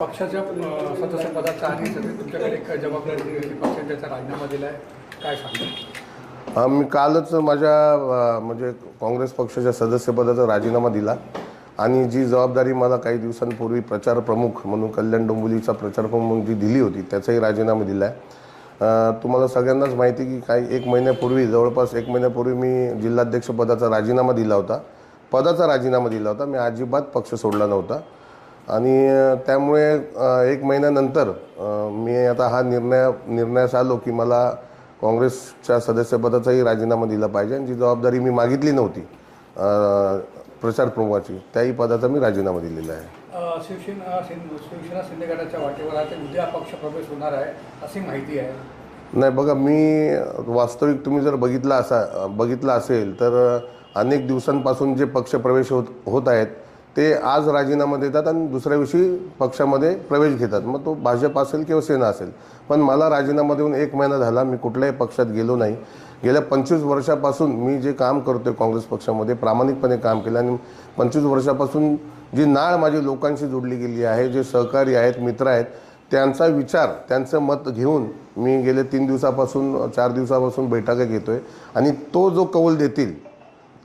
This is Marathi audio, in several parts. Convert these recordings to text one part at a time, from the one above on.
पक्षाच्या सदस्यपदाचा आणि तुमच्याकडे एक जबाबदारी पक्षाने त्याचा राजीनामा दिला आहे, काय सांगता? मी कालच माझ्या म्हणजे काँग्रेस पक्षाच्या सदस्यपदाचा राजीनामा दिला आणि जी जबाबदारी मला काही दिवसांपूर्वी प्रचार प्रमुख म्हणून कल्याण डोंबिवलीचा प्रचार प्रमुख जी दिली होती त्याचाही राजीनामा दिला आहे. तुम्हाला सगळ्यांनाच माहिती की काही एक महिन्यापूर्वी जवळपास एक महिन्यापूर्वी मी जिल्हाध्यक्षपदाचा राजीनामा दिला होता, पदाचा राजीनामा दिला होता. मी अजिबात पक्ष सोडला नव्हता आणि त्यामुळे एक महिन्यानंतर मी आता हा निर्णयास आलो की मला काँग्रेसच्या सदस्यपदाचाही राजीनामा दिला पाहिजे आणि जी जबाबदारी मी मागितली नव्हती प्रचार प्रमुखाची त्याही पदाचा मी राजीनामा दिलेला आहे. शिवसेना शिंदे गटाच्या वाटेवर आता उद्या पक्षप्रवेश होणार आहे अशी माहिती आहे. नाही बघा, मी वास्तविक तुम्ही जर बघितलं असेल तर अनेक दिवसांपासून जे पक्षप्रवेश होत आहेत ते आज राजीनामा देतात आणि दुसऱ्या दिवशी पक्षामध्ये प्रवेश घेतात. मग तो भाजप असेल किंवा सेना असेल. पण मला राजीनामा देऊन एक महिना झाला, मी कुठल्याही पक्षात गेलो नाही. गेल्या 25 वर्षापासून मी जे काम करतोय काँग्रेस पक्षामध्ये प्रामाणिकपणे काम केलं आणि 25 वर्षापासून जी नाळ माझी लोकांशी जोडली गेली आहे, जे सहकारी आहेत, मित्र आहेत, त्यांचा विचार त्यांचं मत घेऊन मी गेले 3 दिवसापासून 4 दिवसापासून बैठका घेतोय आणि तो जो कौल देतील,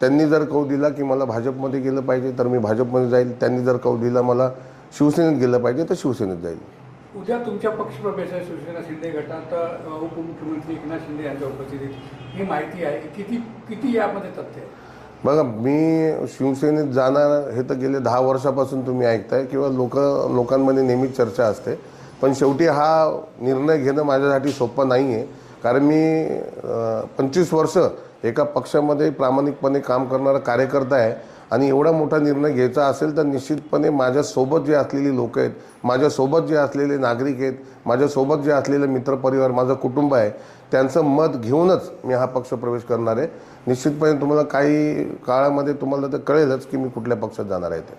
त्यांनी जर कौल दिला की मला भाजपमध्ये गेलं पाहिजे तर मी भाजपमध्ये जाईल, त्यांनी जर कौल दिला मला शिवसेनेत गेलं पाहिजे तर शिवसेनेत जाईल. उद्या तुमच्या पक्षप्रवेश आहे शिवसेना शिंदे गटात उपमुख्यमंत्री एकनाथ शिंदे यांच्या उपस्थितीत ही माहिती आहे. किती यामध्ये तथ्य आहे? बघा, मी शिवसेनेत जाणार हे तर गेले 10 वर्षापासून तुम्ही ऐकताय किंवा लोकांमध्ये नेहमीच चर्चा असते. पण शेवटी हा निर्णय घेणं माझ्यासाठी सोपं नाही आहे, कारण मी 25 वर्ष एका पक्षामध्ये प्रामाणिकपणे काम करणारा कार्यकर्ता आहे आणि एवढा मोठा निर्णय घ्यायचा असेल तर निश्चितपणे माझ्यासोबत जे असलेली लोक आहेत, माझ्यासोबत जे असलेले नागरिक आहेत, माझ्यासोबत जे असलेले मित्रपरिवार, माझं कुटुंब आहे, त्यांचं मत घेऊनच मी हा पक्षप्रवेश करणार आहे. निश्चितपणे तुम्हाला काही काळामध्ये तुम्हाला तर कळेलच की मी कुठल्या पक्षात जाणार आहे ते.